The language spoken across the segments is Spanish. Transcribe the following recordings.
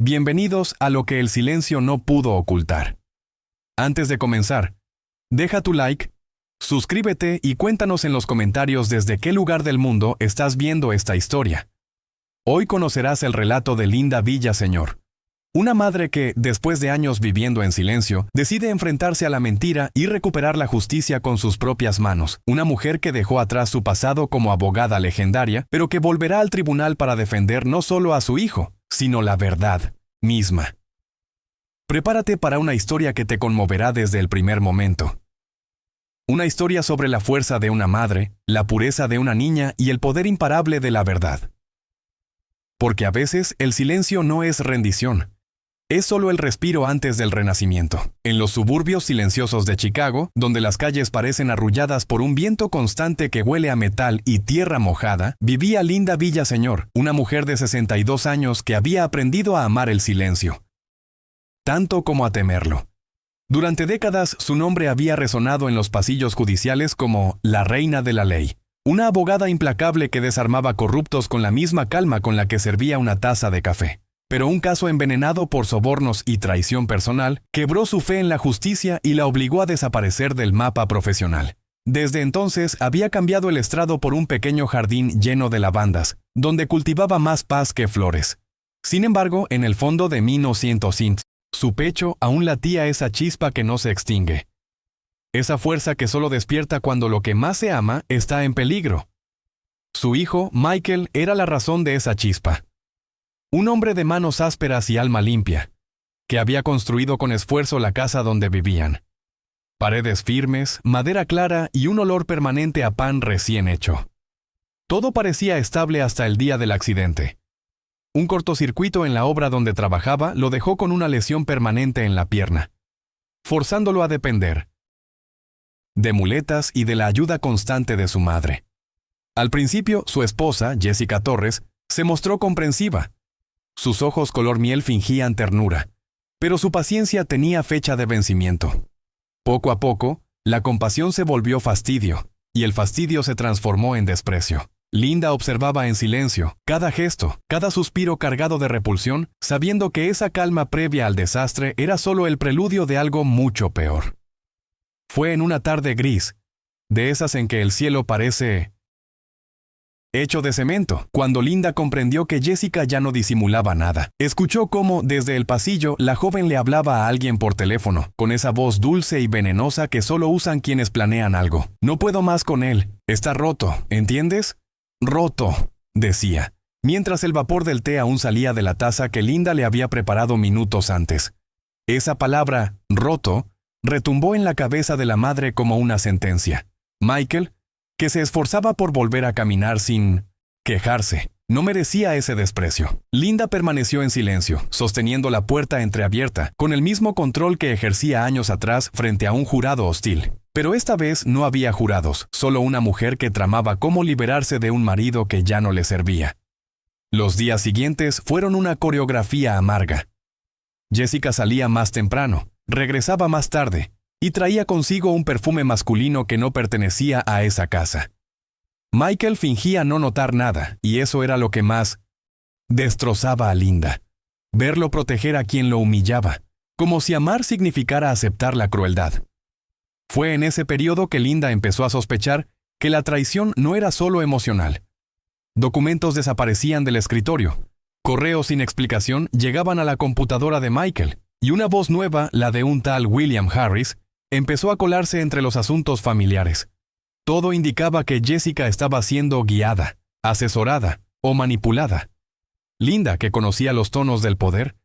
Bienvenidos a lo que el silencio no pudo ocultar. Antes de comenzar, deja tu like, suscríbete y cuéntanos en los comentarios desde qué lugar del mundo estás viendo esta historia. Hoy conocerás el relato de Linda Villaseñor, una madre que, después de años viviendo en silencio, decide enfrentarse a la mentira y recuperar la justicia con sus propias manos. Una mujer que dejó atrás su pasado como abogada legendaria, pero que volverá al tribunal para defender no solo a su hijo, sino la verdad misma. Prepárate para una historia que te conmoverá desde el primer momento. Una historia sobre la fuerza de una madre, la pureza de una niña y el poder imparable de la verdad. Porque a veces el silencio no es rendición. Es solo el respiro antes del renacimiento. En los suburbios silenciosos de Chicago, donde las calles parecen arrulladas por un viento constante que huele a metal y tierra mojada, vivía Linda Villaseñor, una mujer de 62 años que había aprendido a amar el silencio, tanto como a temerlo. Durante décadas, su nombre había resonado en los pasillos judiciales como la reina de la ley, una abogada implacable que desarmaba corruptos con la misma calma con la que servía una taza de café. Pero un caso envenenado por sobornos y traición personal quebró su fe en la justicia y la obligó a desaparecer del mapa profesional. Desde entonces había cambiado el estrado por un pequeño jardín lleno de lavandas, donde cultivaba más paz que flores. Sin embargo, en el fondo de 1900, su pecho aún latía esa chispa que no se extingue. Esa fuerza que solo despierta cuando lo que más se ama está en peligro. Su hijo, Michael, era la razón de esa chispa. Un hombre de manos ásperas y alma limpia, que había construido con esfuerzo la casa donde vivían. Paredes firmes, madera clara y un olor permanente a pan recién hecho. Todo parecía estable hasta el día del accidente. Un cortocircuito en la obra donde trabajaba lo dejó con una lesión permanente en la pierna, forzándolo a depender de muletas y de la ayuda constante de su madre. Al principio, su esposa, Jessica Torres, se mostró comprensiva. Sus ojos color miel fingían ternura, pero su paciencia tenía fecha de vencimiento. Poco a poco, la compasión se volvió fastidio, y el fastidio se transformó en desprecio. Linda observaba en silencio cada gesto, cada suspiro cargado de repulsión, sabiendo que esa calma previa al desastre era solo el preludio de algo mucho peor. Fue en una tarde gris, de esas en que el cielo parece hecho de cemento, cuando Linda comprendió que Jessica ya no disimulaba nada. Escuchó cómo, desde el pasillo, la joven le hablaba a alguien por teléfono, con esa voz dulce y venenosa que solo usan quienes planean algo. «No puedo más con él. Está roto, ¿entiendes? Roto», decía, mientras el vapor del té aún salía de la taza que Linda le había preparado minutos antes. Esa palabra, roto, retumbó en la cabeza de la madre como una sentencia. Michael, que se esforzaba por volver a caminar sin quejarse, no merecía ese desprecio. Linda permaneció en silencio, sosteniendo la puerta entreabierta, con el mismo control que ejercía años atrás frente a un jurado hostil. Pero esta vez no había jurados, solo una mujer que tramaba cómo liberarse de un marido que ya no le servía. Los días siguientes fueron una coreografía amarga. Jessica salía más temprano, regresaba más tarde, y traía consigo un perfume masculino que no pertenecía a esa casa. Michael fingía no notar nada, y eso era lo que más destrozaba a Linda. Verlo proteger a quien lo humillaba, como si amar significara aceptar la crueldad. Fue en ese periodo que Linda empezó a sospechar que la traición no era solo emocional. Documentos desaparecían del escritorio, correos sin explicación llegaban a la computadora de Michael, y una voz nueva, la de un tal William Harris, empezó a colarse entre los asuntos familiares. Todo indicaba que Jessica estaba siendo guiada, asesorada o manipulada. Linda, que conocía los tonos del poder,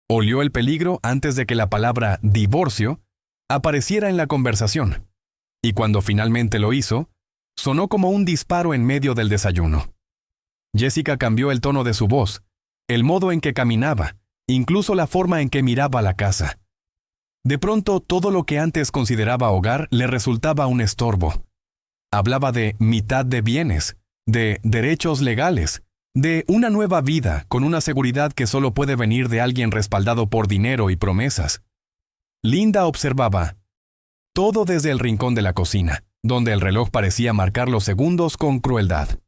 olió el peligro antes de que la palabra divorcio apareciera en la conversación. Y cuando finalmente lo hizo, sonó como un disparo en medio del desayuno. Jessica cambió el tono de su voz, el modo en que caminaba, incluso la forma en que miraba la casa. De pronto, todo lo que antes consideraba hogar le resultaba un estorbo. Hablaba de mitad de bienes, de derechos legales, de una nueva vida con una seguridad que solo puede venir de alguien respaldado por dinero y promesas. Linda observaba todo desde el rincón de la cocina, donde el reloj parecía marcar los segundos con crueldad.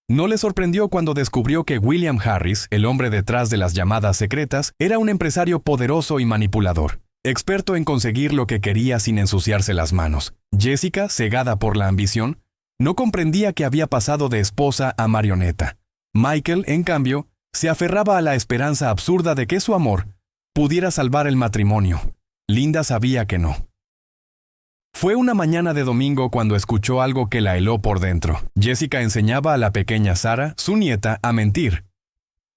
No le sorprendió cuando descubrió que William Harris, el hombre detrás de las llamadas secretas, era un empresario poderoso y manipulador, experto en conseguir lo que quería sin ensuciarse las manos. Jessica, cegada por la ambición, no comprendía que había pasado de esposa a marioneta. Michael, en cambio, se aferraba a la esperanza absurda de que su amor pudiera salvar el matrimonio. Linda sabía que no. Fue una mañana de domingo cuando escuchó algo que la heló por dentro. Jessica enseñaba a la pequeña Sarah, su nieta, a mentir.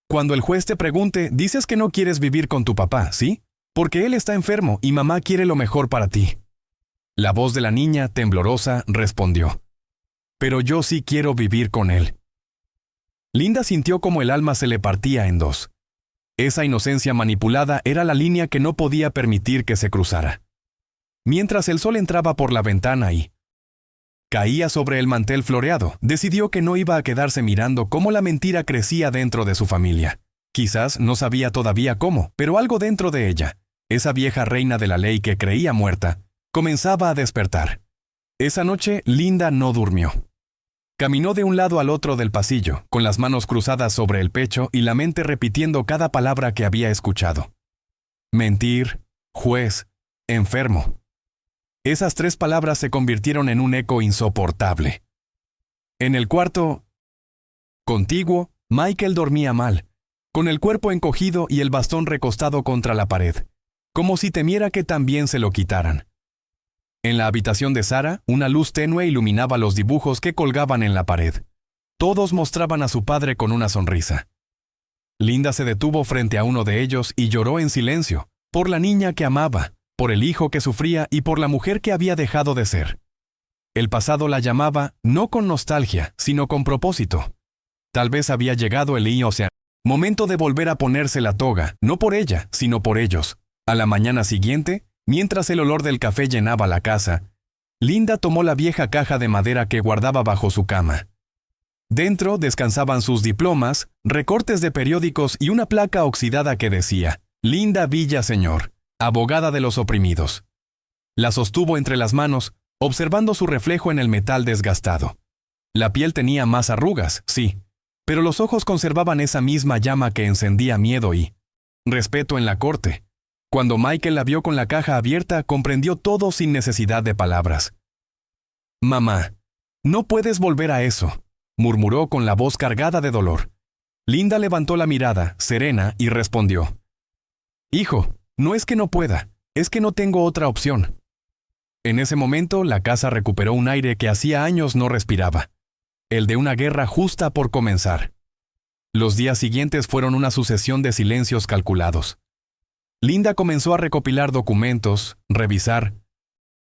Cuando el juez te pregunte, dices que no quieres vivir con tu papá, ¿sí? Porque él está enfermo y mamá quiere lo mejor para ti. La voz de la niña, temblorosa, respondió: pero yo sí quiero vivir con él. Linda sintió como el alma se le partía en dos. Esa inocencia manipulada era la línea que no podía permitir que se cruzara. Mientras el sol entraba por la ventana y caía sobre el mantel floreado, decidió que no iba a quedarse mirando cómo la mentira crecía dentro de su familia. Quizás no sabía todavía cómo, pero algo dentro de ella, esa vieja reina de la ley que creía muerta, comenzaba a despertar. Esa noche, Linda no durmió. Caminó de un lado al otro del pasillo, con las manos cruzadas sobre el pecho y la mente repitiendo cada palabra que había escuchado. Mentir, juez, enfermo. Esas 3 palabras se convirtieron en un eco insoportable. En el cuarto contiguo, Michael dormía mal, con el cuerpo encogido y el bastón recostado contra la pared, como si temiera que también se lo quitaran. En la habitación de Sarah, una luz tenue iluminaba los dibujos que colgaban en la pared. Todos mostraban a su padre con una sonrisa. Linda se detuvo frente a uno de ellos y lloró en silencio, por la niña que amaba, por el hijo que sufría y por la mujer que había dejado de ser. El pasado la llamaba, no con nostalgia, sino con propósito. Tal vez había llegado momento de volver a ponerse la toga, no por ella, sino por ellos. A la mañana siguiente, mientras el olor del café llenaba la casa, Linda tomó la vieja caja de madera que guardaba bajo su cama. Dentro descansaban sus diplomas, recortes de periódicos y una placa oxidada que decía: Linda Villaseñor, abogada de los oprimidos. La sostuvo entre las manos, observando su reflejo en el metal desgastado. La piel tenía más arrugas, sí, pero los ojos conservaban esa misma llama que encendía miedo y respeto en la corte. Cuando Michael la vio con la caja abierta, comprendió todo sin necesidad de palabras. «Mamá, no puedes volver a eso», murmuró con la voz cargada de dolor. Linda levantó la mirada, serena, y respondió: «Hijo, no es que no pueda, es que no tengo otra opción». En ese momento, la casa recuperó un aire que hacía años no respiraba, el de una guerra justa por comenzar. Los días siguientes fueron una sucesión de silencios calculados. Linda comenzó a recopilar documentos, revisar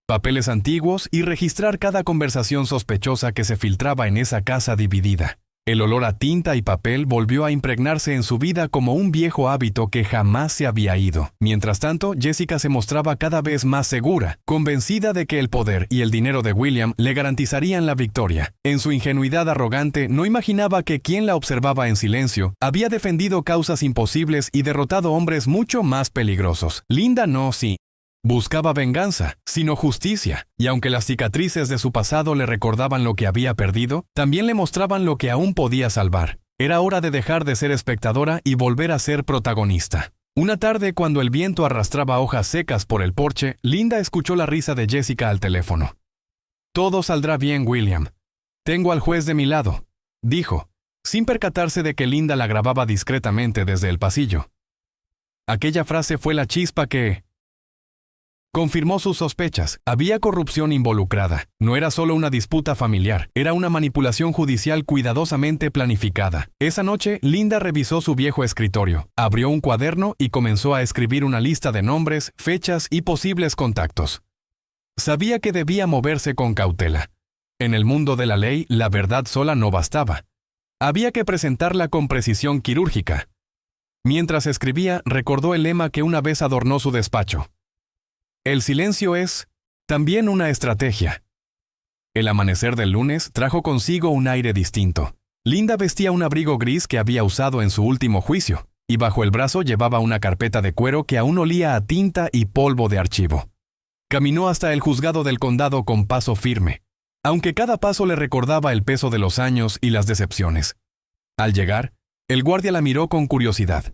papeles antiguos y registrar cada conversación sospechosa que se filtraba en esa casa dividida. El olor a tinta y papel volvió a impregnarse en su vida como un viejo hábito que jamás se había ido. Mientras tanto, Jessica se mostraba cada vez más segura, convencida de que el poder y el dinero de William le garantizarían la victoria. En su ingenuidad arrogante, no imaginaba que quien la observaba en silencio había defendido causas imposibles y derrotado hombres mucho más peligrosos. Linda sí buscaba venganza, sino justicia, y aunque las cicatrices de su pasado le recordaban lo que había perdido, también le mostraban lo que aún podía salvar. Era hora de dejar de ser espectadora y volver a ser protagonista. Una tarde, cuando el viento arrastraba hojas secas por el porche, Linda escuchó la risa de Jessica al teléfono. «Todo saldrá bien, William. Tengo al juez de mi lado», dijo, sin percatarse de que Linda la grababa discretamente desde el pasillo. Aquella frase fue la chispa que confirmó sus sospechas. Había corrupción involucrada. No era solo una disputa familiar, era una manipulación judicial cuidadosamente planificada. Esa noche, Linda revisó su viejo escritorio, abrió un cuaderno y comenzó a escribir una lista de nombres, fechas y posibles contactos. Sabía que debía moverse con cautela. En el mundo de la ley, la verdad sola no bastaba. Había que presentarla con precisión quirúrgica. Mientras escribía, recordó el lema que una vez adornó su despacho: «El silencio es también una estrategia». El amanecer del lunes trajo consigo un aire distinto. Linda vestía un abrigo gris que había usado en su último juicio, y bajo el brazo llevaba una carpeta de cuero que aún olía a tinta y polvo de archivo. Caminó hasta el juzgado del condado con paso firme, aunque cada paso le recordaba el peso de los años y las decepciones. Al llegar, el guardia la miró con curiosidad.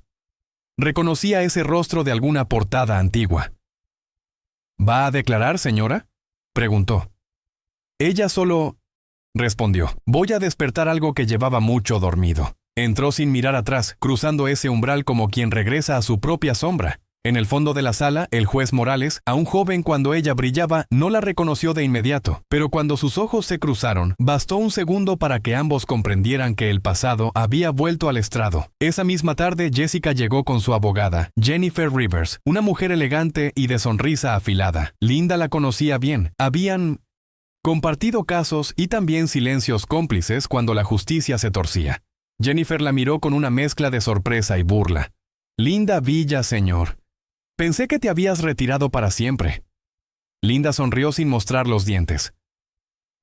Reconocía ese rostro de alguna portada antigua. ¿Va a declarar, señora?, preguntó. Ella solo respondió. Voy a despertar algo que llevaba mucho dormido. Entró sin mirar atrás, cruzando ese umbral como quien regresa a su propia sombra. En el fondo de la sala, el juez Morales, aún joven cuando ella brillaba, no la reconoció de inmediato, pero cuando sus ojos se cruzaron, bastó un segundo para que ambos comprendieran que el pasado había vuelto al estrado. Esa misma tarde, Jessica llegó con su abogada, Jennifer Rivers, una mujer elegante y de sonrisa afilada. Linda la conocía bien. Habían compartido casos y también silencios cómplices cuando la justicia se torcía. Jennifer la miró con una mezcla de sorpresa y burla. Linda Villa, señor. Pensé que te habías retirado para siempre. Linda sonrió sin mostrar los dientes.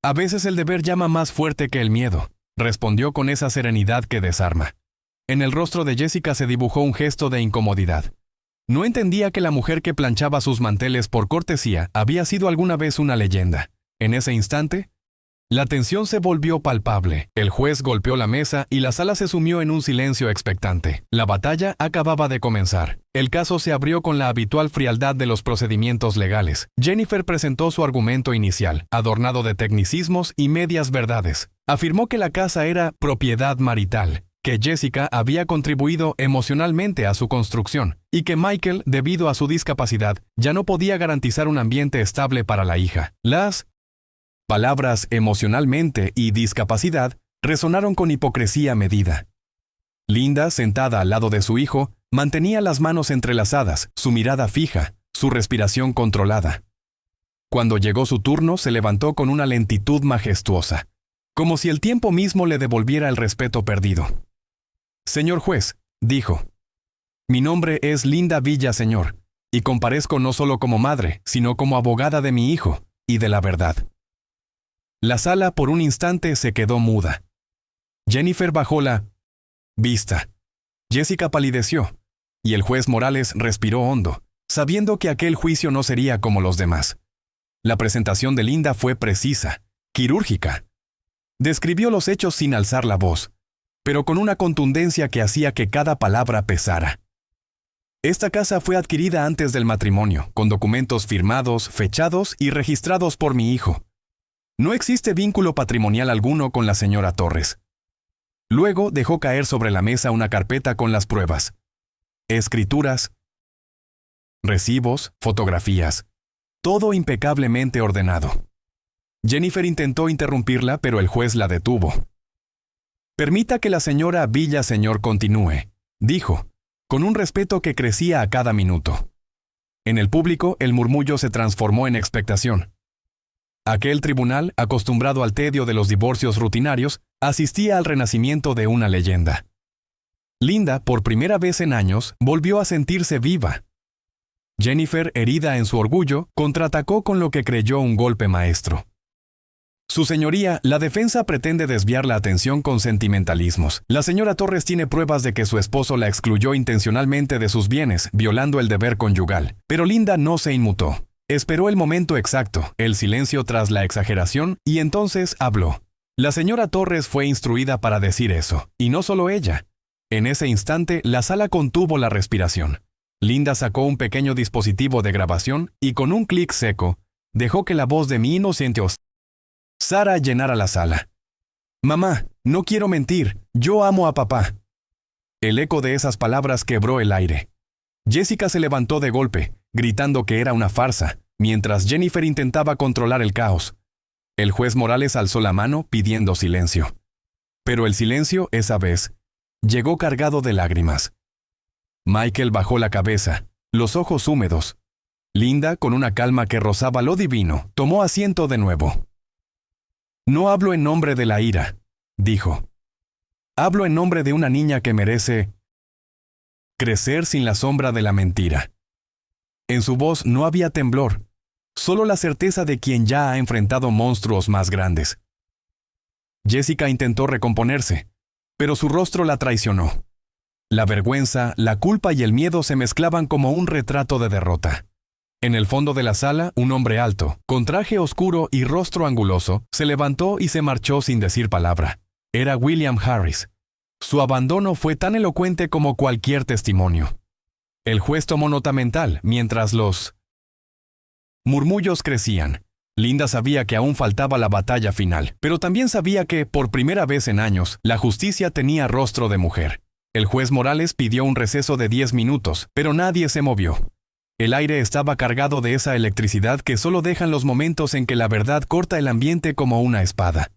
A veces el deber llama más fuerte que el miedo, respondió con esa serenidad que desarma. En el rostro de Jessica se dibujó un gesto de incomodidad. No entendía que la mujer que planchaba sus manteles por cortesía había sido alguna vez una leyenda. En ese instante, la tensión se volvió palpable. El juez golpeó la mesa y la sala se sumió en un silencio expectante. La batalla acababa de comenzar. El caso se abrió con la habitual frialdad de los procedimientos legales. Jennifer presentó su argumento inicial, adornado de tecnicismos y medias verdades. Afirmó que la casa era propiedad marital, que Jessica había contribuido emocionalmente a su construcción y que Michael, debido a su discapacidad, ya no podía garantizar un ambiente estable para la hija. Las palabras emocionalmente y discapacidad resonaron con hipocresía medida. Linda, sentada al lado de su hijo, mantenía las manos entrelazadas, su mirada fija, su respiración controlada. Cuando llegó su turno, se levantó con una lentitud majestuosa, como si el tiempo mismo le devolviera el respeto perdido. Señor juez, dijo, mi nombre es Linda Villa, señor, y comparezco no solo como madre, sino como abogada de mi hijo y de la verdad. La sala por un instante se quedó muda. Jennifer bajó la vista. Jessica palideció, y el juez Morales respiró hondo, sabiendo que aquel juicio no sería como los demás. La presentación de Linda fue precisa, quirúrgica. Describió los hechos sin alzar la voz, pero con una contundencia que hacía que cada palabra pesara. Esta casa fue adquirida antes del matrimonio, con documentos firmados, fechados y registrados por mi hijo. No existe vínculo patrimonial alguno con la señora Torres. Luego dejó caer sobre la mesa una carpeta con las pruebas. Escrituras, recibos, fotografías. Todo impecablemente ordenado. Jennifer intentó interrumpirla, pero el juez la detuvo. Permita que la señora Villa, señor, continúe, dijo, con un respeto que crecía a cada minuto. En el público, el murmullo se transformó en expectación. Aquel tribunal, acostumbrado al tedio de los divorcios rutinarios, asistía al renacimiento de una leyenda. Linda, por primera vez en años, volvió a sentirse viva. Jennifer, herida en su orgullo, contraatacó con lo que creyó un golpe maestro. Su señoría, la defensa pretende desviar la atención con sentimentalismos. La señora Torres tiene pruebas de que su esposo la excluyó intencionalmente de sus bienes, violando el deber conyugal. Pero Linda no se inmutó. Esperó el momento exacto, el silencio tras la exageración, y entonces habló. La señora Torres fue instruida para decir eso, y no solo ella. En ese instante, la sala contuvo la respiración. Linda sacó un pequeño dispositivo de grabación y con un clic seco, dejó que la voz de mi inocente Sara llenara la sala. Mamá, no quiero mentir, yo amo a papá. El eco de esas palabras quebró el aire. Jessica se levantó de golpe, gritando que era una farsa, mientras Jennifer intentaba controlar el caos. El juez Morales alzó la mano pidiendo silencio. Pero el silencio, esa vez, llegó cargado de lágrimas. Michael bajó la cabeza, los ojos húmedos. Linda, con una calma que rozaba lo divino, tomó asiento de nuevo. No hablo en nombre de la ira, dijo. Hablo en nombre de una niña que merece crecer sin la sombra de la mentira. En su voz no había temblor, solo la certeza de quien ya ha enfrentado monstruos más grandes. Jessica intentó recomponerse, pero su rostro la traicionó. La vergüenza, la culpa y el miedo se mezclaban como un retrato de derrota. En el fondo de la sala, un hombre alto, con traje oscuro y rostro anguloso, se levantó y se marchó sin decir palabra. Era William Harris. Su abandono fue tan elocuente como cualquier testimonio. El juez tomó nota mental, mientras los murmullos crecían. Linda sabía que aún faltaba la batalla final, pero también sabía que, por primera vez en años, la justicia tenía rostro de mujer. El juez Morales pidió un receso de 10 minutos, pero nadie se movió. El aire estaba cargado de esa electricidad que solo dejan los momentos en que la verdad corta el ambiente como una espada.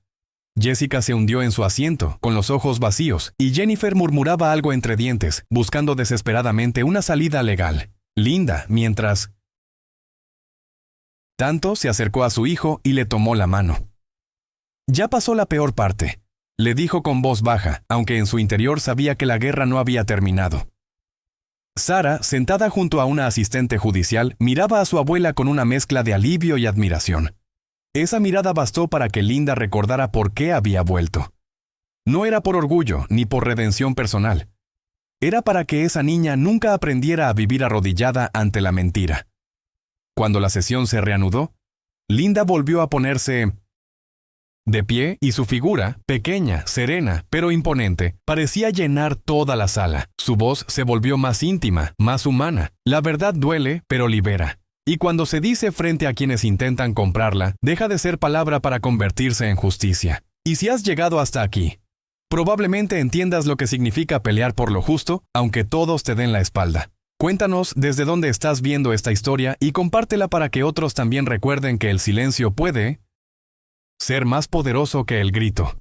Jessica se hundió en su asiento, con los ojos vacíos, y Jennifer murmuraba algo entre dientes, buscando desesperadamente una salida legal. Linda, mientras tanto, se acercó a su hijo y le tomó la mano. Ya pasó la peor parte, le dijo con voz baja, aunque en su interior sabía que la guerra no había terminado. Sara, sentada junto a una asistente judicial, miraba a su abuela con una mezcla de alivio y admiración. Esa mirada bastó para que Linda recordara por qué había vuelto. No era por orgullo ni por redención personal. Era para que esa niña nunca aprendiera a vivir arrodillada ante la mentira. Cuando la sesión se reanudó, Linda volvió a ponerse de pie y su figura, pequeña, serena, pero imponente, parecía llenar toda la sala. Su voz se volvió más íntima, más humana. La verdad duele, pero libera. Y cuando se dice frente a quienes intentan comprarla, deja de ser palabra para convertirse en justicia. Y si has llegado hasta aquí, probablemente entiendas lo que significa pelear por lo justo, aunque todos te den la espalda. Cuéntanos desde dónde estás viendo esta historia y compártela para que otros también recuerden que el silencio puede ser más poderoso que el grito.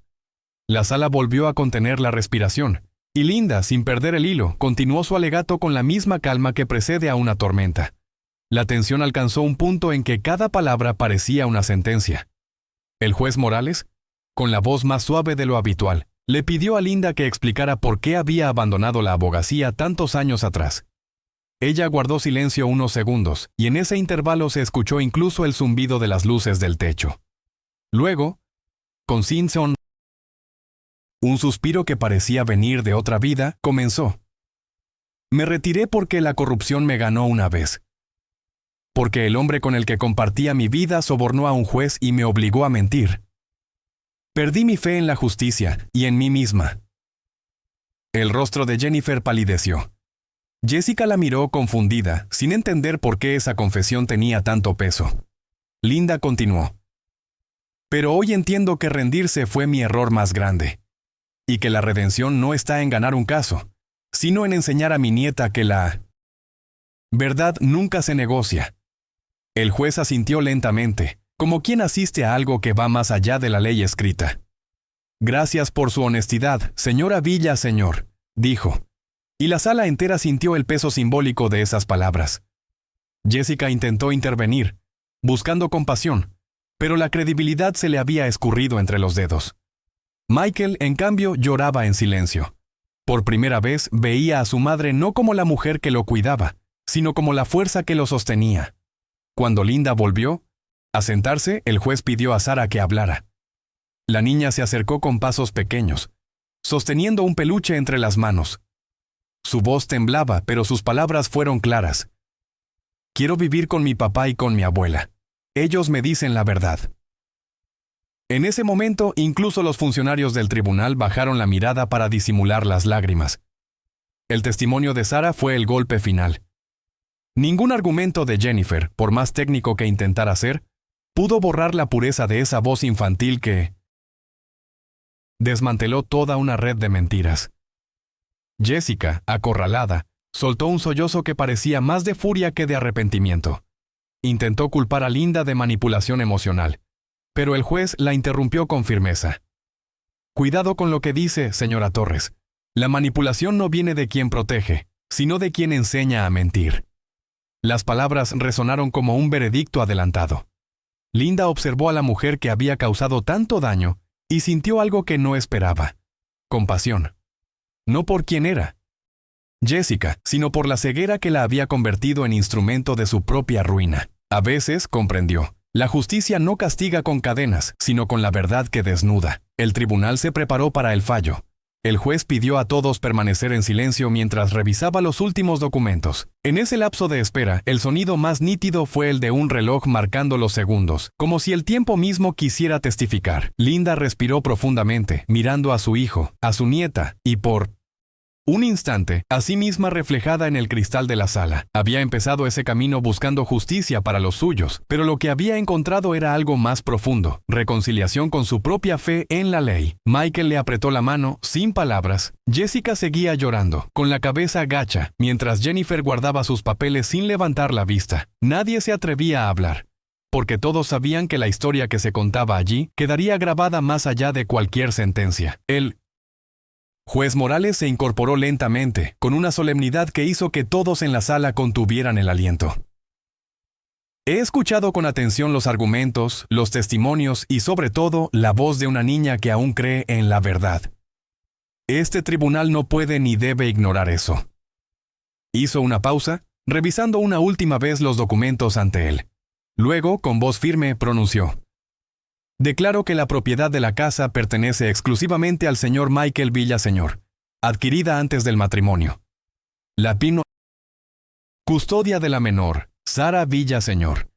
La sala volvió a contener la respiración, y Linda, sin perder el hilo, continuó su alegato con la misma calma que precede a una tormenta. La tensión alcanzó un punto en que cada palabra parecía una sentencia. El juez Morales, con la voz más suave de lo habitual, le pidió a Linda que explicara por qué había abandonado la abogacía tantos años atrás. Ella guardó silencio unos segundos, y en ese intervalo se escuchó incluso el zumbido de las luces del techo. Luego, con Simpson, un suspiro que parecía venir de otra vida, comenzó. Me retiré porque la corrupción me ganó una vez. Porque el hombre con el que compartía mi vida sobornó a un juez y me obligó a mentir. Perdí mi fe en la justicia y en mí misma. El rostro de Jennifer palideció. Jessica la miró confundida, sin entender por qué esa confesión tenía tanto peso. Linda continuó. Pero hoy entiendo que rendirse fue mi error más grande. Y que la redención no está en ganar un caso, sino en enseñar a mi nieta que la verdad nunca se negocia. El juez asintió lentamente, como quien asiste a algo que va más allá de la ley escrita. Gracias por su honestidad, señora Villaseñor, dijo. Y la sala entera sintió el peso simbólico de esas palabras. Jessica intentó intervenir, buscando compasión, pero la credibilidad se le había escurrido entre los dedos. Michael, en cambio, lloraba en silencio. Por primera vez veía a su madre no como la mujer que lo cuidaba, sino como la fuerza que lo sostenía. Cuando Linda volvió a sentarse, el juez pidió a Sara que hablara. La niña se acercó con pasos pequeños, sosteniendo un peluche entre las manos. Su voz temblaba, pero sus palabras fueron claras. Quiero vivir con mi papá y con mi abuela. Ellos me dicen la verdad. En ese momento, incluso los funcionarios del tribunal bajaron la mirada para disimular las lágrimas. El testimonio de Sara fue el golpe final. Ningún argumento de Jennifer, por más técnico que intentara ser, pudo borrar la pureza de esa voz infantil que desmanteló toda una red de mentiras. Jessica, acorralada, soltó un sollozo que parecía más de furia que de arrepentimiento. Intentó culpar a Linda de manipulación emocional, pero el juez la interrumpió con firmeza. Cuidado con lo que dice, señora Torres. La manipulación no viene de quien protege, sino de quien enseña a mentir. Las palabras resonaron como un veredicto adelantado. Linda observó a la mujer que había causado tanto daño y sintió algo que no esperaba. Compasión. No por quién era Jessica, sino por la ceguera que la había convertido en instrumento de su propia ruina. A veces, comprendió, la justicia no castiga con cadenas, sino con la verdad que desnuda. El tribunal se preparó para el fallo. El juez pidió a todos permanecer en silencio mientras revisaba los últimos documentos. En ese lapso de espera, el sonido más nítido fue el de un reloj marcando los segundos, como si el tiempo mismo quisiera testificar. Linda respiró profundamente, mirando a su hijo, a su nieta, y por un instante, a sí misma reflejada en el cristal de la sala. Había empezado ese camino buscando justicia para los suyos, pero lo que había encontrado era algo más profundo, reconciliación con su propia fe en la ley. Michael le apretó la mano, sin palabras. Jessica seguía llorando, con la cabeza gacha, mientras Jennifer guardaba sus papeles sin levantar la vista. Nadie se atrevía a hablar, porque todos sabían que la historia que se contaba allí quedaría grabada más allá de cualquier sentencia. El juez Morales se incorporó lentamente, con una solemnidad que hizo que todos en la sala contuvieran el aliento. He escuchado con atención los argumentos, los testimonios y sobre todo la voz de una niña que aún cree en la verdad. Este tribunal no puede ni debe ignorar eso. Hizo una pausa, revisando una última vez los documentos ante él. Luego, con voz firme, pronunció: declaro que la propiedad de la casa pertenece exclusivamente al señor Michael Villaseñor, adquirida antes del matrimonio. La custodia de la menor, Sara Villaseñor,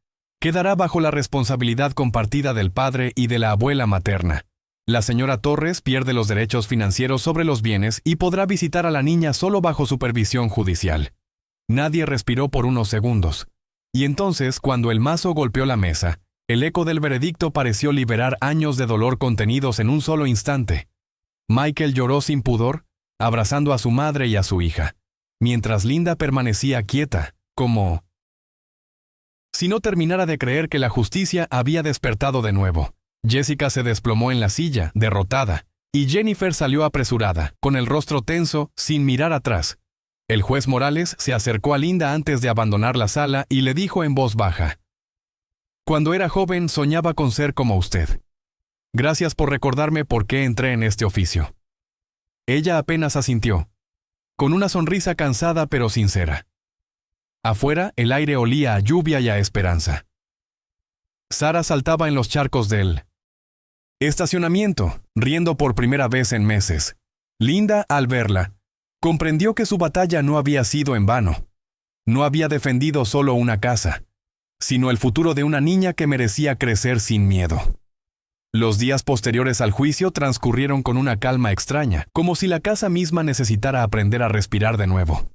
quedará bajo la responsabilidad compartida del padre y de la abuela materna. La señora Torres pierde los derechos financieros sobre los bienes y podrá visitar a la niña solo bajo supervisión judicial. Nadie respiró por unos segundos. Y entonces, cuando el mazo golpeó la mesa, el eco del veredicto pareció liberar años de dolor contenidos en un solo instante. Michael lloró sin pudor, abrazando a su madre y a su hija, mientras Linda permanecía quieta, como si no terminara de creer que la justicia había despertado de nuevo. Jessica se desplomó en la silla, derrotada, y Jennifer salió apresurada, con el rostro tenso, sin mirar atrás. El juez Morales se acercó a Linda antes de abandonar la sala y le dijo en voz baja: cuando era joven soñaba con ser como usted. Gracias por recordarme por qué entré en este oficio. Ella apenas asintió, con una sonrisa cansada pero sincera. Afuera, el aire olía a lluvia y a esperanza. Sara saltaba en los charcos del estacionamiento, riendo por primera vez en meses. Linda, al verla, comprendió que su batalla no había sido en vano. No había defendido solo una casa, sino el futuro de una niña que merecía crecer sin miedo. Los días posteriores al juicio transcurrieron con una calma extraña, como si la casa misma necesitara aprender a respirar de nuevo.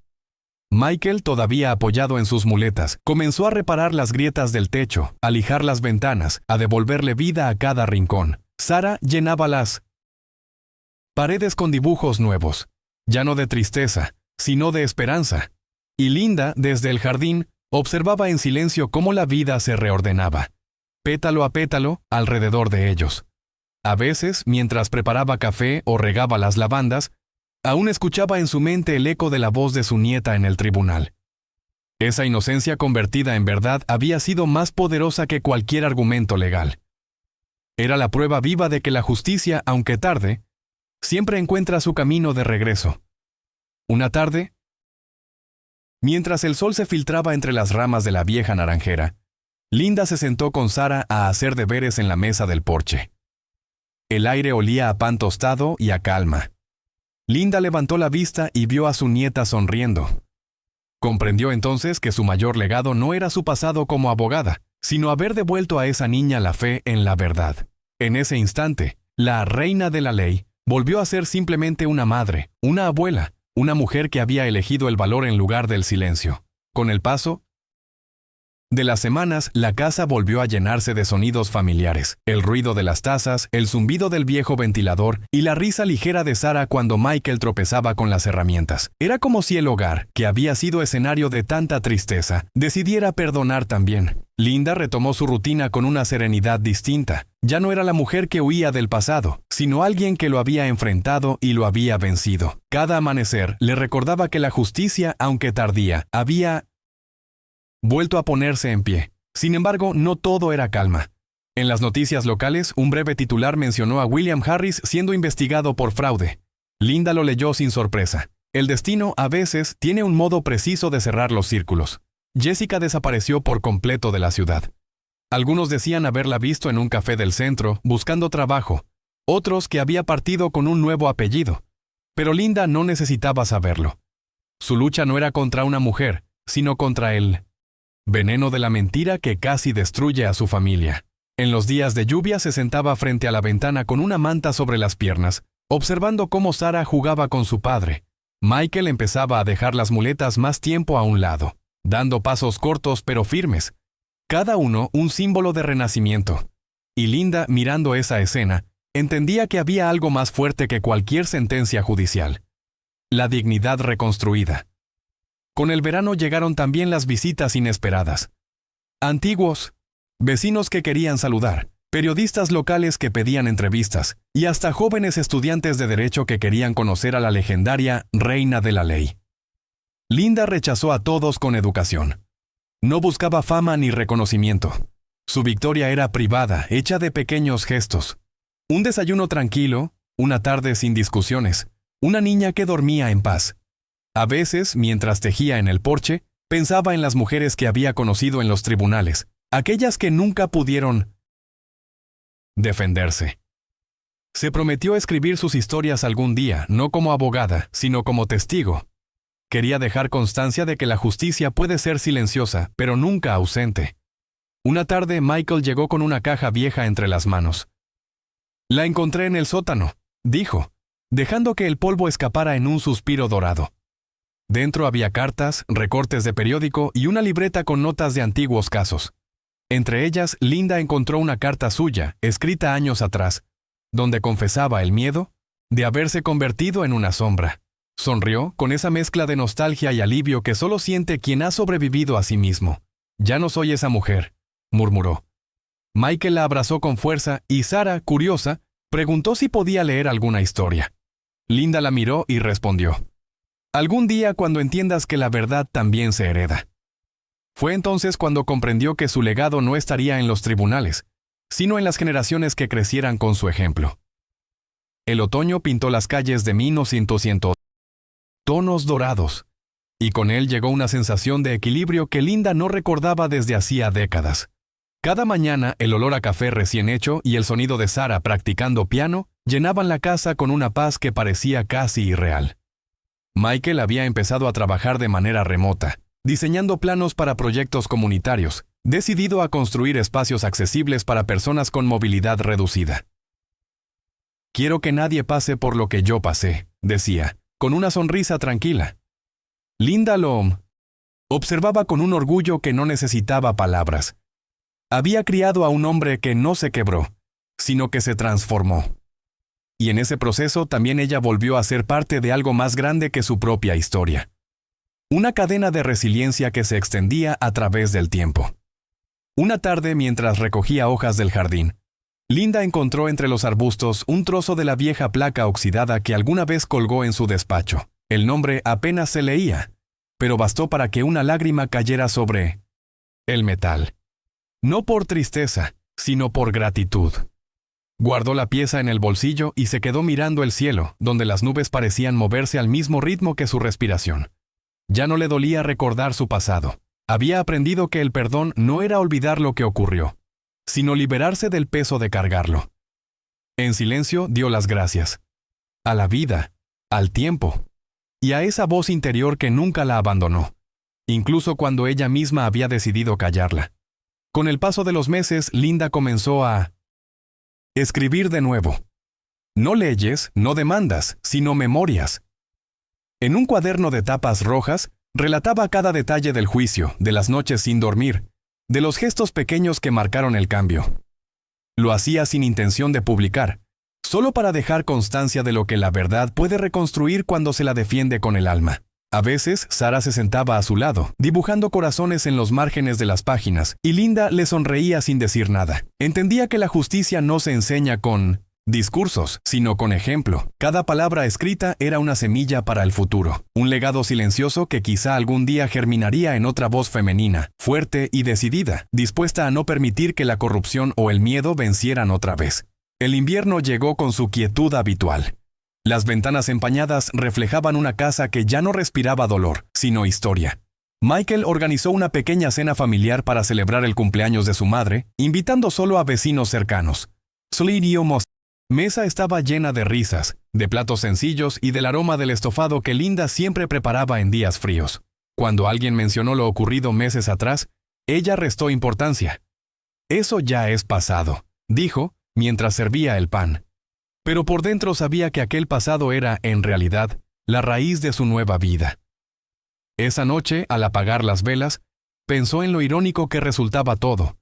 Michael, todavía apoyado en sus muletas, comenzó a reparar las grietas del techo, a lijar las ventanas, a devolverle vida a cada rincón. Sara llenaba las paredes con dibujos nuevos, ya no de tristeza, sino de esperanza. Y Linda, desde el jardín, observaba en silencio cómo la vida se reordenaba, pétalo a pétalo, alrededor de ellos. A veces, mientras preparaba café o regaba las lavandas, aún escuchaba en su mente el eco de la voz de su nieta en el tribunal. Esa inocencia convertida en verdad había sido más poderosa que cualquier argumento legal. Era la prueba viva de que la justicia, aunque tarde, siempre encuentra su camino de regreso. Una tarde, mientras el sol se filtraba entre las ramas de la vieja naranjera, Linda se sentó con Sara a hacer deberes en la mesa del porche. El aire olía a pan tostado y a calma. Linda levantó la vista y vio a su nieta sonriendo. Comprendió entonces que su mayor legado no era su pasado como abogada, sino haber devuelto a esa niña la fe en la verdad. En ese instante, la reina de la ley volvió a ser simplemente una madre, una abuela, una mujer que había elegido el valor en lugar del silencio. Con el paso de las semanas, la casa volvió a llenarse de sonidos familiares, el ruido de las tazas, el zumbido del viejo ventilador y la risa ligera de Sara cuando Michael tropezaba con las herramientas. Era como si el hogar, que había sido escenario de tanta tristeza, decidiera perdonar también. Linda retomó su rutina con una serenidad distinta. Ya no era la mujer que huía del pasado, sino alguien que lo había enfrentado y lo había vencido. Cada amanecer le recordaba que la justicia, aunque tardía, había vuelto a ponerse en pie. Sin embargo, no todo era calma. En las noticias locales, un breve titular mencionó a William Harris siendo investigado por fraude. Linda lo leyó sin sorpresa. El destino, a veces, tiene un modo preciso de cerrar los círculos. Jessica desapareció por completo de la ciudad. Algunos decían haberla visto en un café del centro, buscando trabajo. Otros que había partido con un nuevo apellido. Pero Linda no necesitaba saberlo. Su lucha no era contra una mujer, sino contra el veneno de la mentira que casi destruye a su familia. En los días de lluvia se sentaba frente a la ventana con una manta sobre las piernas, observando cómo Sarah jugaba con su padre. Michael empezaba a dejar las muletas más tiempo a un lado, dando pasos cortos pero firmes, cada uno un símbolo de renacimiento. Y Linda, mirando esa escena, entendía que había algo más fuerte que cualquier sentencia judicial: la dignidad reconstruida. Con el verano llegaron también las visitas inesperadas. Antiguos, vecinos que querían saludar, periodistas locales que pedían entrevistas, y hasta jóvenes estudiantes de derecho que querían conocer a la legendaria reina de la ley. Linda rechazó a todos con educación. No buscaba fama ni reconocimiento. Su victoria era privada, hecha de pequeños gestos. Un desayuno tranquilo, una tarde sin discusiones, una niña que dormía en paz. A veces, mientras tejía en el porche, pensaba en las mujeres que había conocido en los tribunales, aquellas que nunca pudieron defenderse. Se prometió escribir sus historias algún día, no como abogada, sino como testigo. Quería dejar constancia de que la justicia puede ser silenciosa, pero nunca ausente. Una tarde Michael llegó con una caja vieja entre las manos. «La encontré en el sótano», dijo, dejando que el polvo escapara en un suspiro dorado. Dentro había cartas, recortes de periódico y una libreta con notas de antiguos casos. Entre ellas, Linda encontró una carta suya, escrita años atrás, donde confesaba el miedo de haberse convertido en una sombra. Sonrió con esa mezcla de nostalgia y alivio que solo siente quien ha sobrevivido a sí mismo. «Ya no soy esa mujer», murmuró. Michael la abrazó con fuerza y Sarah, curiosa, preguntó si podía leer alguna historia. Linda la miró y respondió: «Algún día cuando entiendas que la verdad también se hereda». Fue entonces cuando comprendió que su legado no estaría en los tribunales, sino en las generaciones que crecieran con su ejemplo. El otoño pintó las calles de 1900 tonos dorados, y con él llegó una sensación de equilibrio que Linda no recordaba desde hacía décadas. Cada mañana el olor a café recién hecho y el sonido de Sarah practicando piano llenaban la casa con una paz que parecía casi irreal. Michael había empezado a trabajar de manera remota, diseñando planos para proyectos comunitarios, decidido a construir espacios accesibles para personas con movilidad reducida. «Quiero que nadie pase por lo que yo pasé», decía, con una sonrisa tranquila. Linda lo observaba con un orgullo que no necesitaba palabras. Había criado a un hombre que no se quebró, sino que se transformó. Y en ese proceso también ella volvió a ser parte de algo más grande que su propia historia. Una cadena de resiliencia que se extendía a través del tiempo. Una tarde, mientras recogía hojas del jardín, Linda encontró entre los arbustos un trozo de la vieja placa oxidada que alguna vez colgó en su despacho. El nombre apenas se leía, pero bastó para que una lágrima cayera sobre el metal. No por tristeza, sino por gratitud. Guardó la pieza en el bolsillo y se quedó mirando el cielo, donde las nubes parecían moverse al mismo ritmo que su respiración. Ya no le dolía recordar su pasado. Había aprendido que el perdón no era olvidar lo que ocurrió, sino liberarse del peso de cargarlo. En silencio dio las gracias. A la vida, al tiempo, y a esa voz interior que nunca la abandonó, incluso cuando ella misma había decidido callarla. Con el paso de los meses, Linda comenzó a escribir de nuevo. No leyes, no demandas, sino memorias. En un cuaderno de tapas rojas, relataba cada detalle del juicio, de las noches sin dormir, de los gestos pequeños que marcaron el cambio. Lo hacía sin intención de publicar, solo para dejar constancia de lo que la verdad puede reconstruir cuando se la defiende con el alma. A veces, Sarah se sentaba a su lado, dibujando corazones en los márgenes de las páginas, y Linda le sonreía sin decir nada. Entendía que la justicia no se enseña con discursos, sino con ejemplo. Cada palabra escrita era una semilla para el futuro, un legado silencioso que quizá algún día germinaría en otra voz femenina, fuerte y decidida, dispuesta a no permitir que la corrupción o el miedo vencieran otra vez. El invierno llegó con su quietud habitual. Las ventanas empañadas reflejaban una casa que ya no respiraba dolor, sino historia. Michael organizó una pequeña cena familiar para celebrar el cumpleaños de su madre, invitando solo a vecinos cercanos. Mesa estaba llena de risas, de platos sencillos y del aroma del estofado que Linda siempre preparaba en días fríos. Cuando alguien mencionó lo ocurrido meses atrás, ella restó importancia. «Eso ya es pasado», dijo, mientras servía el pan. Pero por dentro sabía que aquel pasado era, en realidad, la raíz de su nueva vida. Esa noche, al apagar las velas, pensó en lo irónico que resultaba todo.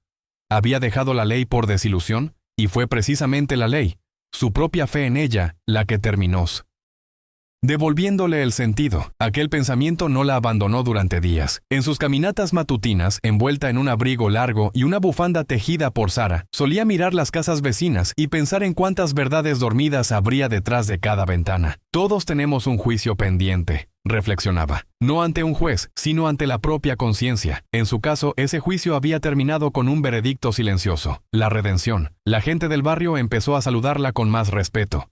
Había dejado la ley por desilusión, y fue precisamente la ley, su propia fe en ella, la que terminó devolviéndole el sentido. Aquel pensamiento no la abandonó durante días. En sus caminatas matutinas, envuelta en un abrigo largo y una bufanda tejida por Sara, solía mirar las casas vecinas y pensar en cuántas verdades dormidas habría detrás de cada ventana. Todos tenemos un juicio pendiente, reflexionaba. No ante un juez, sino ante la propia conciencia. En su caso, ese juicio había terminado con un veredicto silencioso: la redención. La gente del barrio empezó a saludarla con más respeto.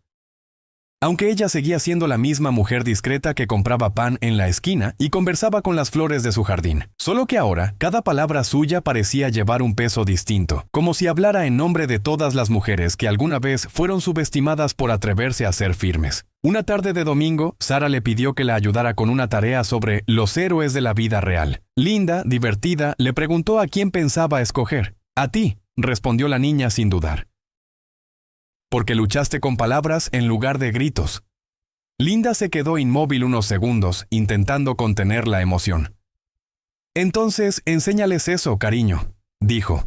Aunque ella seguía siendo la misma mujer discreta que compraba pan en la esquina y conversaba con las flores de su jardín. Solo que ahora, cada palabra suya parecía llevar un peso distinto, como si hablara en nombre de todas las mujeres que alguna vez fueron subestimadas por atreverse a ser firmes. Una tarde de domingo, Sara le pidió que la ayudara con una tarea sobre los héroes de la vida real. Linda, divertida, le preguntó a quién pensaba escoger. «A ti», respondió la niña sin dudar. «Porque luchaste con palabras en lugar de gritos». Linda se quedó inmóvil unos segundos, intentando contener la emoción. «Entonces, enséñales eso, cariño», dijo,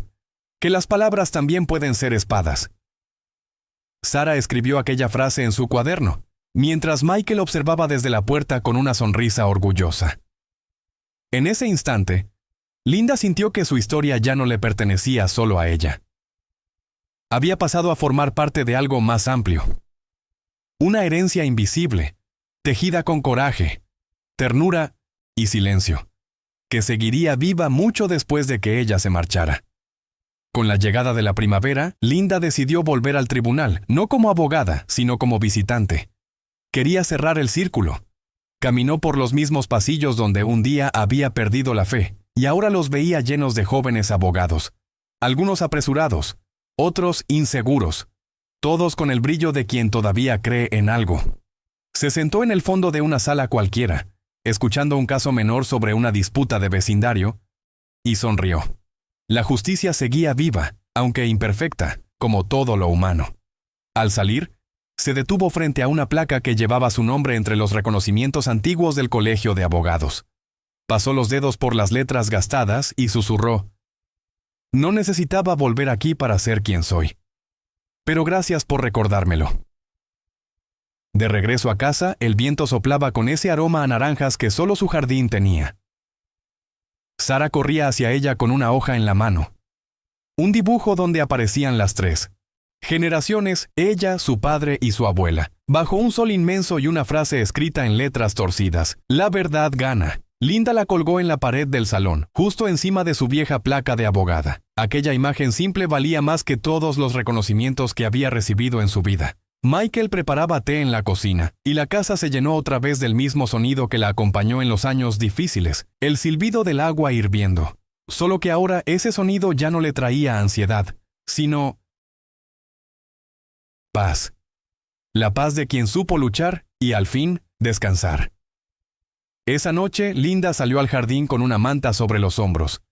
«que las palabras también pueden ser espadas». Sara escribió aquella frase en su cuaderno, mientras Michael observaba desde la puerta con una sonrisa orgullosa. En ese instante, Linda sintió que su historia ya no le pertenecía solo a ella. Había pasado a formar parte de algo más amplio. Una herencia invisible, tejida con coraje, ternura y silencio, que seguiría viva mucho después de que ella se marchara. Con la llegada de la primavera, Linda decidió volver al tribunal, no como abogada, sino como visitante. Quería cerrar el círculo. Caminó por los mismos pasillos donde un día había perdido la fe, y ahora los veía llenos de jóvenes abogados, algunos apresurados, otros inseguros, todos con el brillo de quien todavía cree en algo. Se sentó en el fondo de una sala cualquiera, escuchando un caso menor sobre una disputa de vecindario, y sonrió. La justicia seguía viva, aunque imperfecta, como todo lo humano. Al salir, se detuvo frente a una placa que llevaba su nombre entre los reconocimientos antiguos del Colegio de Abogados. Pasó los dedos por las letras gastadas y susurró: «No necesitaba volver aquí para ser quien soy. Pero gracias por recordármelo». De regreso a casa, el viento soplaba con ese aroma a naranjas que solo su jardín tenía. Sara corría hacia ella con una hoja en la mano. Un dibujo donde aparecían las tres generaciones, ella, su padre y su abuela, bajo un sol inmenso y una frase escrita en letras torcidas: «La verdad gana». Linda la colgó en la pared del salón, justo encima de su vieja placa de abogada. Aquella imagen simple valía más que todos los reconocimientos que había recibido en su vida. Michael preparaba té en la cocina, y la casa se llenó otra vez del mismo sonido que la acompañó en los años difíciles, el silbido del agua hirviendo. Solo que ahora ese sonido ya no le traía ansiedad, sino paz. La paz de quien supo luchar y, al fin, descansar. Esa noche, Linda salió al jardín con una manta sobre los hombros.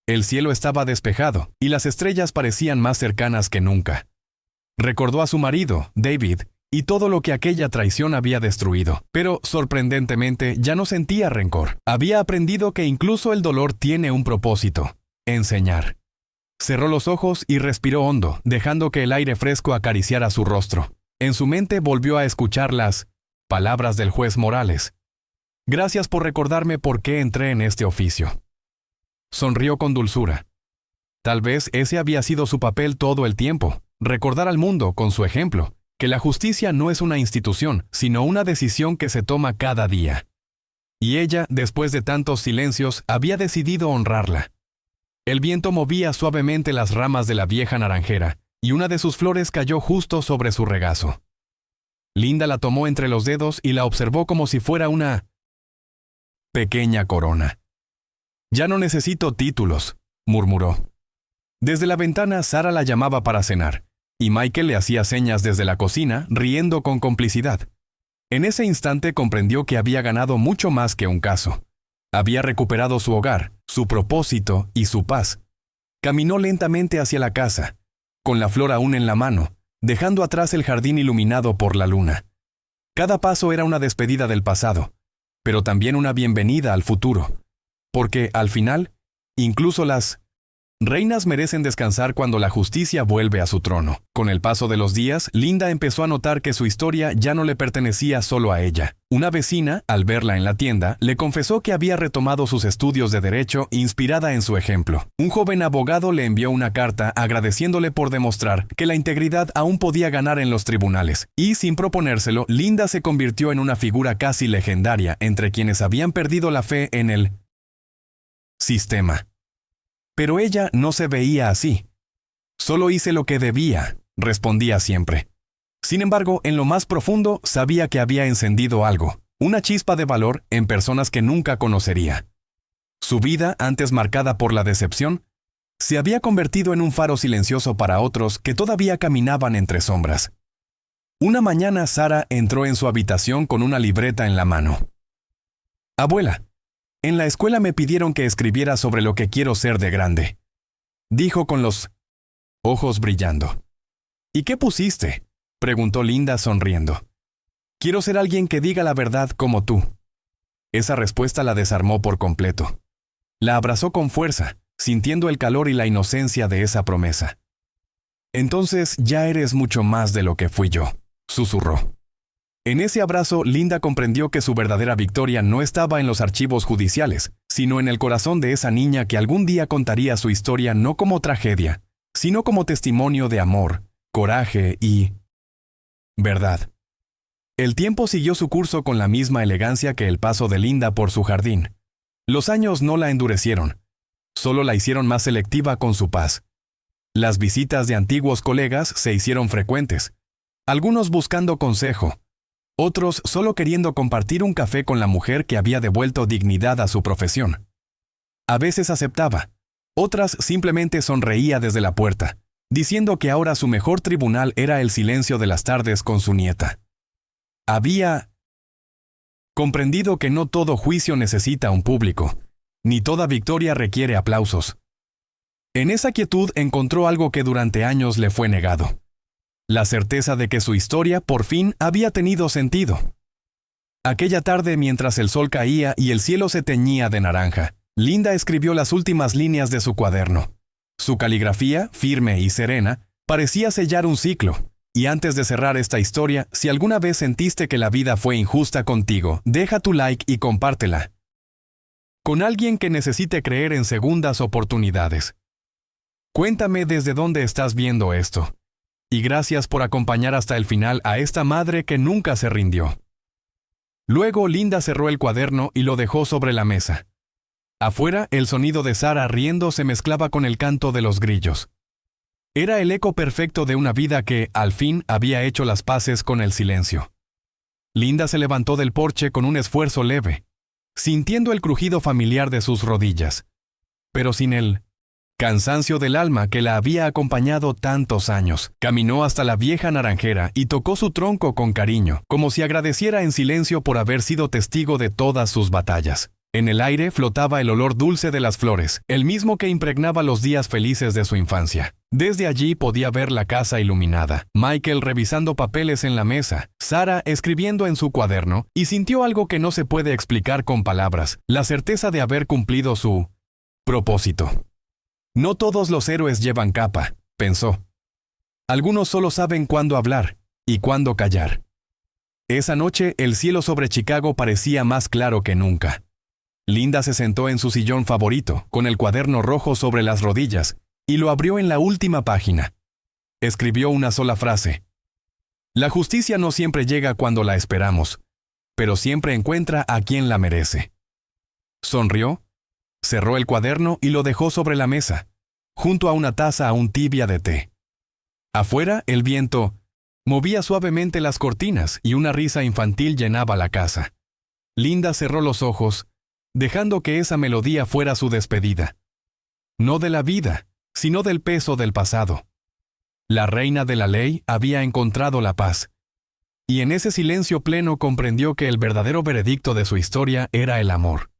El cielo estaba despejado, y las estrellas parecían más cercanas que nunca. Recordó a su marido, David, y todo lo que aquella traición había destruido, pero, sorprendentemente, ya no sentía rencor. Había aprendido que incluso el dolor tiene un propósito: enseñar. Cerró los ojos y respiró hondo, dejando que el aire fresco acariciara su rostro. En su mente volvió a escuchar las palabras del juez Morales: «Gracias por recordarme por qué entré en este oficio». Sonrió con dulzura. Tal vez ese había sido su papel todo el tiempo: recordar al mundo, con su ejemplo, que la justicia no es una institución, sino una decisión que se toma cada día. Y ella, después de tantos silencios, había decidido honrarla. El viento movía suavemente las ramas de la vieja naranjera, y una de sus flores cayó justo sobre su regazo. Linda la tomó entre los dedos y la observó como si fuera una pequeña corona. «Ya no necesito títulos», murmuró. Desde la ventana, Sara la llamaba para cenar, y Michael le hacía señas desde la cocina, riendo con complicidad. En ese instante comprendió que había ganado mucho más que un caso. Había recuperado su hogar, su propósito y su paz. Caminó lentamente hacia la casa, con la flor aún en la mano, dejando atrás el jardín iluminado por la luna. Cada paso era una despedida del pasado, pero también una bienvenida al futuro. Porque, al final, incluso las reinas merecen descansar cuando la justicia vuelve a su trono. Con el paso de los días, Linda empezó a notar que su historia ya no le pertenecía solo a ella. Una vecina, al verla en la tienda, le confesó que había retomado sus estudios de derecho inspirada en su ejemplo. Un joven abogado le envió una carta agradeciéndole por demostrar que la integridad aún podía ganar en los tribunales. Y, sin proponérselo, Linda se convirtió en una figura casi legendaria entre quienes habían perdido la fe en el sistema. Pero ella no se veía así. Solo hice lo que debía, respondía siempre. Sin embargo, en lo más profundo sabía que había encendido algo, una chispa de valor en personas que nunca conocería. Su vida, antes marcada por la decepción, se había convertido en un faro silencioso para otros que todavía caminaban entre sombras. Una mañana Sara entró en su habitación con una libreta en la mano. «Abuela, en la escuela me pidieron que escribiera sobre lo que quiero ser de grande», dijo con los ojos brillando. «¿Y qué pusiste?», preguntó Linda sonriendo. «Quiero ser alguien que diga la verdad como tú». Esa respuesta la desarmó por completo. La abrazó con fuerza, sintiendo el calor y la inocencia de esa promesa. «Entonces ya eres mucho más de lo que fui yo», susurró. En ese abrazo, Linda comprendió que su verdadera victoria no estaba en los archivos judiciales, sino en el corazón de esa niña que algún día contaría su historia no como tragedia, sino como testimonio de amor, coraje y verdad. El tiempo siguió su curso con la misma elegancia que el paso de Linda por su jardín. Los años no la endurecieron, solo la hicieron más selectiva con su paz. Las visitas de antiguos colegas se hicieron frecuentes, algunos buscando consejo, otros solo queriendo compartir un café con la mujer que había devuelto dignidad a su profesión. A veces aceptaba, otras simplemente sonreía desde la puerta, diciendo que ahora su mejor tribunal era el silencio de las tardes con su nieta. Había comprendido que no todo juicio necesita un público, ni toda victoria requiere aplausos. En esa quietud encontró algo que durante años le fue negado: la certeza de que su historia por fin había tenido sentido. Aquella tarde, mientras el sol caía y el cielo se teñía de naranja, Linda escribió las últimas líneas de su cuaderno. Su caligrafía, firme y serena, parecía sellar un ciclo. Y antes de cerrar esta historia, si alguna vez sentiste que la vida fue injusta contigo, deja tu like y compártela con alguien que necesite creer en segundas oportunidades. Cuéntame desde dónde estás viendo esto. Y gracias por acompañar hasta el final a esta madre que nunca se rindió. Luego Linda cerró el cuaderno y lo dejó sobre la mesa. Afuera, el sonido de Sara riendo se mezclaba con el canto de los grillos. Era el eco perfecto de una vida que, al fin, había hecho las paces con el silencio. Linda se levantó del porche con un esfuerzo leve, sintiendo el crujido familiar de sus rodillas, pero sin el cansancio del alma que la había acompañado tantos años. Caminó hasta la vieja naranjera y tocó su tronco con cariño, como si agradeciera en silencio por haber sido testigo de todas sus batallas. En el aire flotaba el olor dulce de las flores, el mismo que impregnaba los días felices de su infancia. Desde allí podía ver la casa iluminada, Michael revisando papeles en la mesa, Sara escribiendo en su cuaderno, y sintió algo que no se puede explicar con palabras: la certeza de haber cumplido su propósito. No todos los héroes llevan capa, pensó. Algunos solo saben cuándo hablar y cuándo callar. Esa noche el cielo sobre Chicago parecía más claro que nunca. Linda se sentó en su sillón favorito, con el cuaderno rojo sobre las rodillas, y lo abrió en la última página. Escribió una sola frase: la justicia no siempre llega cuando la esperamos, pero siempre encuentra a quien la merece. Sonrió, cerró el cuaderno y lo dejó sobre la mesa, junto a una taza aún tibia de té. Afuera, el viento movía suavemente las cortinas y una risa infantil llenaba la casa. Linda cerró los ojos, dejando que esa melodía fuera su despedida. No de la vida, sino del peso del pasado. La reina de la ley había encontrado la paz, y en ese silencio pleno comprendió que el verdadero veredicto de su historia era el amor.